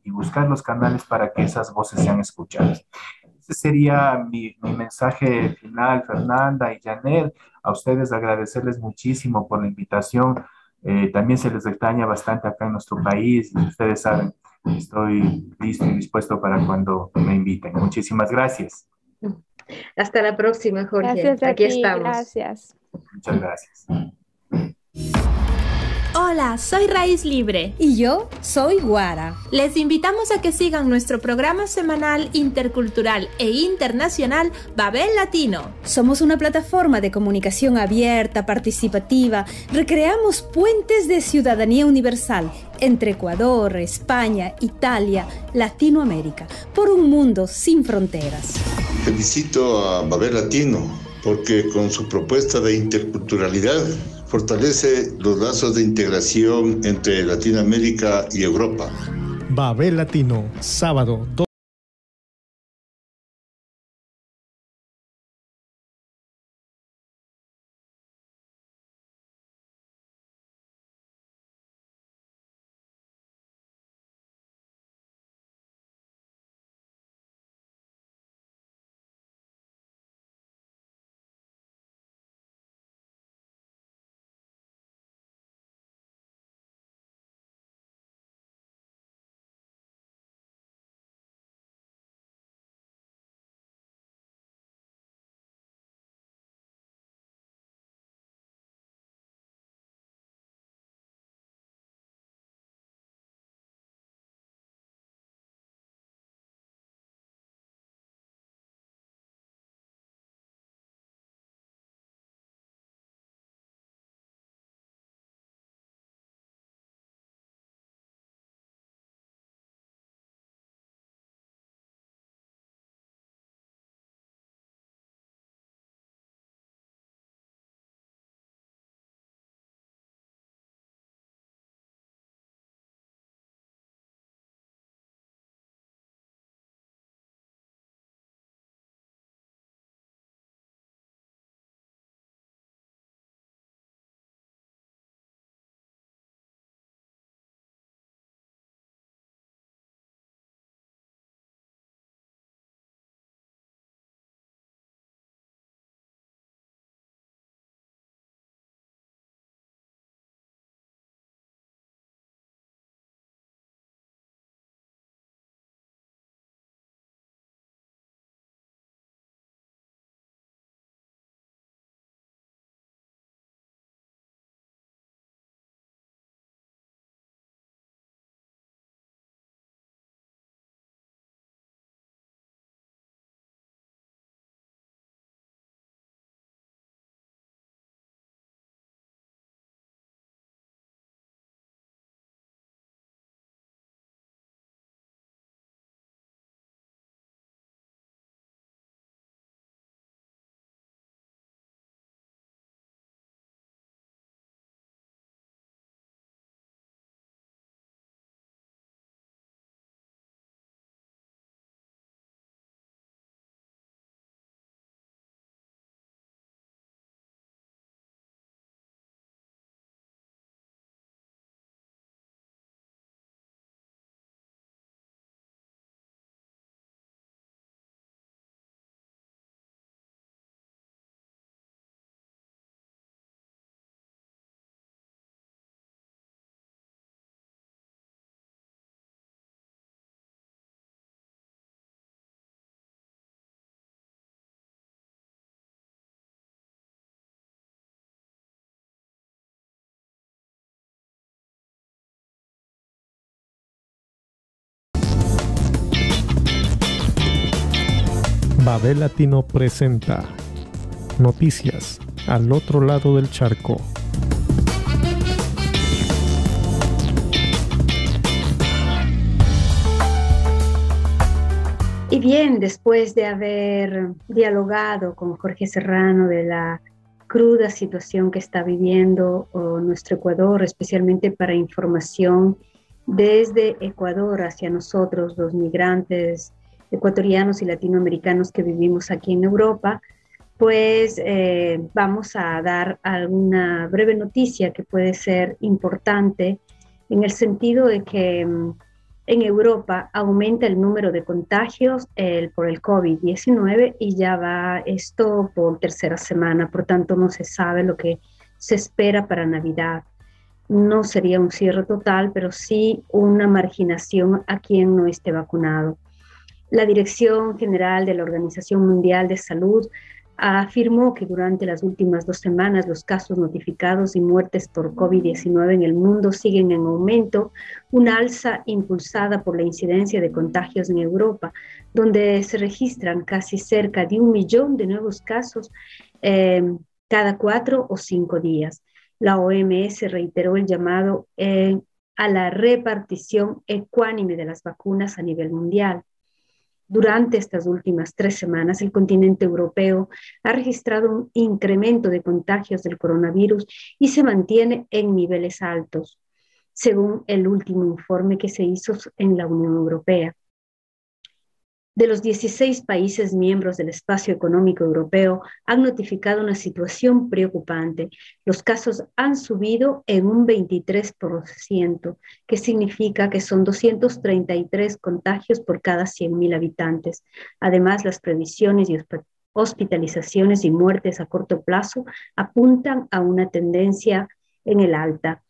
y buscar los canales para que esas voces sean escuchadas. Ese sería mi mensaje final, Fernanda y Janet. A ustedes agradecerles muchísimo por la invitación. También se les extraña bastante acá en nuestro país. Y ustedes saben, estoy listo y dispuesto para cuando me inviten. Muchísimas gracias. Hasta la próxima, Jorge. Gracias a Aquí ti, estamos. gracias. Muchas gracias. Hola, soy Raíz Libre. Y yo soy Guara. Les invitamos a que sigan nuestro programa semanal intercultural e internacional Babel Latino. Somos una plataforma de comunicación abierta, participativa. Recreamos puentes de ciudadanía universal entre Ecuador, España, Italia, Latinoamérica, por un mundo sin fronteras. Felicito a Babel Latino porque con su propuesta de interculturalidad fortalece los lazos de integración entre Latinoamérica y Europa. Babel Latino, sábado 2. Babel Latino presenta Noticias al otro lado del charco. Y bien, después de haber dialogado con Jorge Serrano de la cruda situación que está viviendo nuestro Ecuador, especialmente para información desde Ecuador hacia nosotros, los migrantes ecuatorianos y latinoamericanos que vivimos aquí en Europa, pues vamos a dar alguna breve noticia que puede ser importante en el sentido de que en Europa aumenta el número de contagios por el COVID-19 y ya va esto por tercera semana, por tanto no se sabe lo que se espera para Navidad. No sería un cierre total, pero sí una marginación a quien no esté vacunado. La Dirección General de la Organización Mundial de Salud afirmó que durante las últimas 2 semanas los casos notificados y muertes por COVID-19 en el mundo siguen en aumento, una alza impulsada por la incidencia de contagios en Europa, donde se registran casi cerca de 1 millón de nuevos casos cada 4 o 5 días. La OMS reiteró el llamado a la repartición ecuánime de las vacunas a nivel mundial. Durante estas últimas 3 semanas, el continente europeo ha registrado un incremento de contagios del coronavirus y se mantiene en niveles altos, según el último informe que se hizo en la Unión Europea. De los 16 países miembros del Espacio Económico Europeo han notificado una situación preocupante. Los casos han subido en un 23%, que significa que son 233 contagios por cada 100.000 habitantes. Además, las previsiones y hospitalizaciones y muertes a corto plazo apuntan a una tendencia en el alta.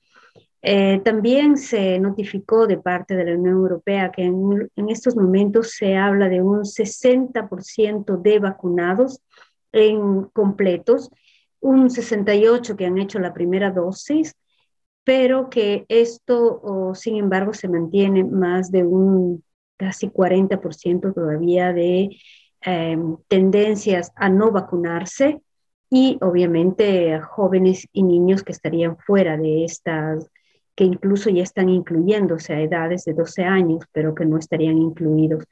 También se notificó de parte de la Unión Europea que en estos momentos se habla de un 60% de vacunados completos, un 68% que han hecho la primera dosis, pero que esto, sin embargo, se mantiene más de un casi 40% todavía de tendencias a no vacunarse y obviamente jóvenes y niños que estarían fuera de estas, que incluso ya están incluyéndose a edades de 12 años, pero que no estarían incluidos.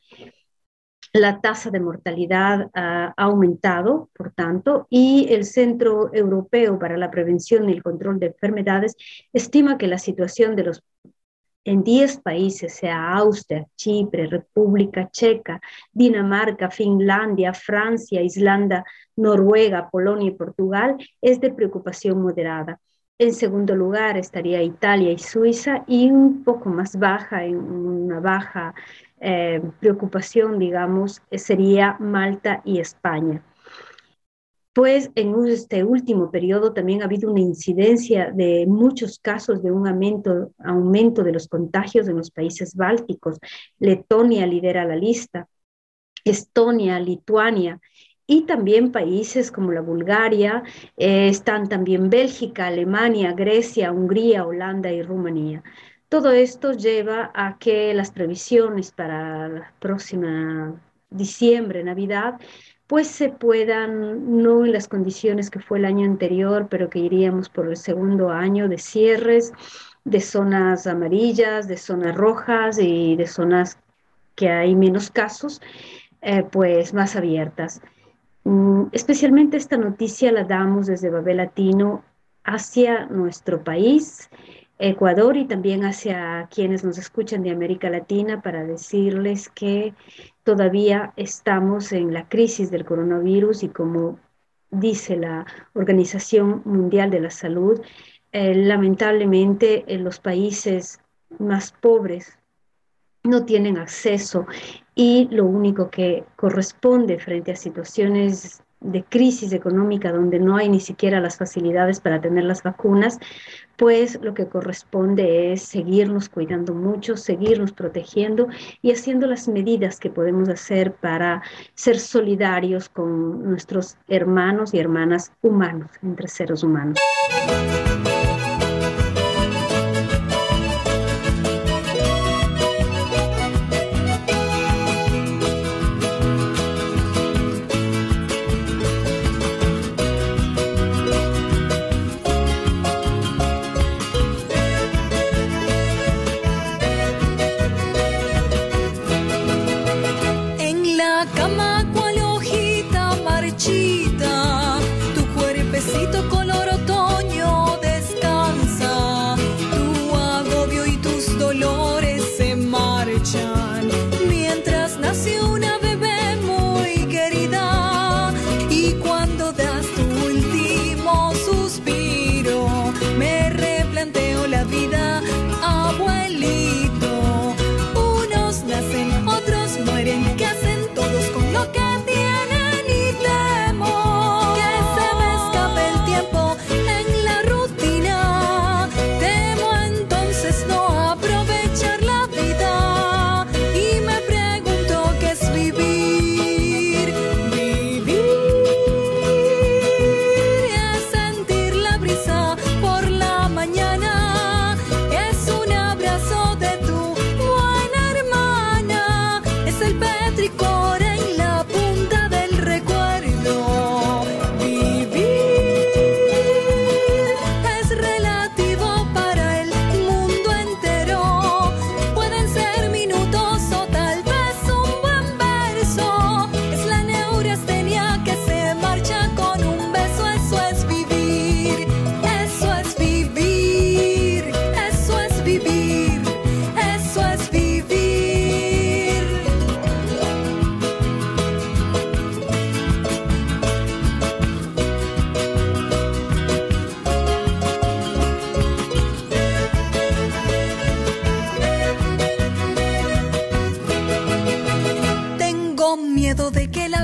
La tasa de mortalidad ha aumentado, por tanto, y el Centro Europeo para la Prevención y el Control de Enfermedades estima que la situación en 10 países, sea Austria, Chipre, República Checa, Dinamarca, Finlandia, Francia, Islanda, Noruega, Polonia y Portugal, es de preocupación moderada. En segundo lugar estaría Italia y Suiza, y un poco más baja, en una baja preocupación, digamos, sería Malta y España. Pues en este último periodo también ha habido una incidencia de muchos casos de un aumento de los contagios en los países bálticos. Letonia lidera la lista, Estonia, Lituania, y también países como la Bulgaria, están también Bélgica, Alemania, Grecia, Hungría, Holanda y Rumanía. Todo esto lleva a que las previsiones para la próxima diciembre, Navidad, pues se puedan, no en las condiciones que fue el año anterior, pero que iríamos por el segundo año de cierres, de zonas amarillas, de zonas rojas y de zonas que hay menos casos, pues más abiertas. Especialmente esta noticia la damos desde Babel Latino hacia nuestro país, Ecuador, y también hacia quienes nos escuchan de América Latina, para decirles que todavía estamos en la crisis del coronavirus y, como dice la Organización Mundial de la Salud, lamentablemente en los países más pobres no tienen acceso, y lo único que corresponde frente a situaciones de crisis económica donde no hay ni siquiera las facilidades para tener las vacunas, pues lo que corresponde es seguirnos cuidando mucho, seguirnos protegiendo y haciendo las medidas que podemos hacer para ser solidarios con nuestros hermanos y hermanas humanos, entre seres humanos. Mientras nació una bebé muy querida, y cuando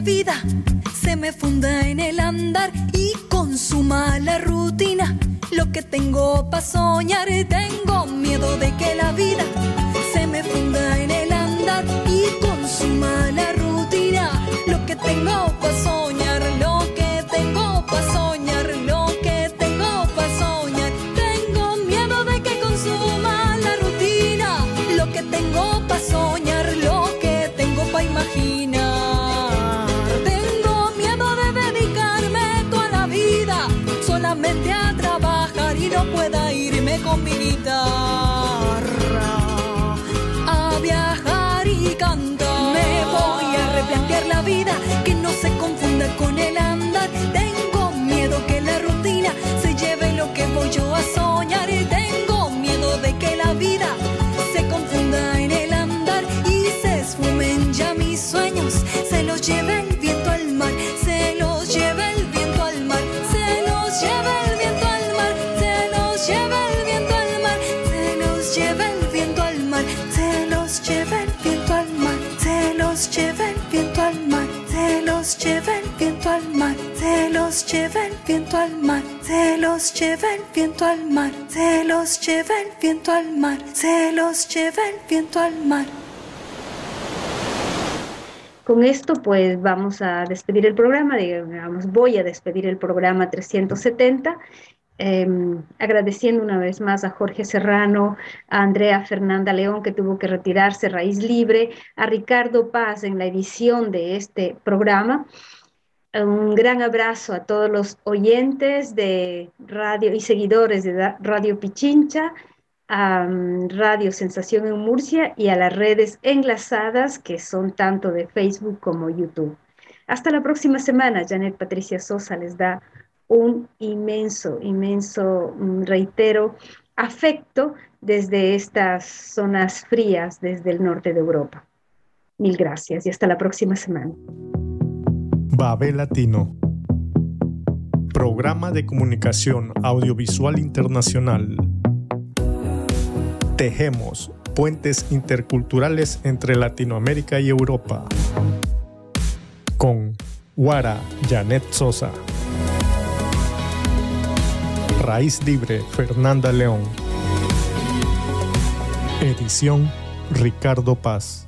vida se me funda en el andar y consuma la rutina. Lo que tengo para soñar, tengo miedo de que la vida se me funda en el andar y consuma la rutina. Lo que tengo para soñar, lo que tengo para soñar, lo que tengo para soñar. Tengo miedo de que consuma la rutina. Lo que tengo para soñar, lo que tengo para imaginar. Tengo miedo de dedicarme toda la vida solamente a trabajar y no pueda irme con mi guitarra a viajar y cantar. Me voy a replantear la vida, que no se confunda con el andar. Tengo miedo que la rutina se lleve lo que voy yo a soñar. Tengo miedo de que la vida se confunda en el andar y se esfumen ya mis sueños. Se los lleve el viento al mar, se los lleve el viento al mar, se los lleve el viento al mar, se los lleve el viento al mar, se los lleve el viento al mar, se los lleve el viento al mar, se los lleve el viento al mar, se los lleve el viento al mar, se los lleve el viento al mar, se los lleve el viento al mar, se los lleve el viento al mar, se los lleve el viento al mar. Con esto, pues, vamos a despedir el programa, voy a despedir el programa 370, agradeciendo una vez más a Jorge Serrano, a Andrea Fernanda León, que tuvo que retirarse, Raíz Libre, a Ricardo Paz en la edición de este programa. Un gran abrazo a todos los oyentes de radio y seguidores de Radio Pichincha, a Radio Sensación en Murcia y a las redes enlazadas que son tanto de Facebook como YouTube. Hasta la próxima semana. Janet Patricia Sosa les da un inmenso, reitero, afecto desde estas zonas frías, desde el norte de Europa. Mil gracias y hasta la próxima semana. Babel Latino, programa de comunicación audiovisual internacional. Tejemos puentes interculturales entre Latinoamérica y Europa. Con Guara Janet Sosa. Raíz Libre Fernanda León. Edición Ricardo Paz.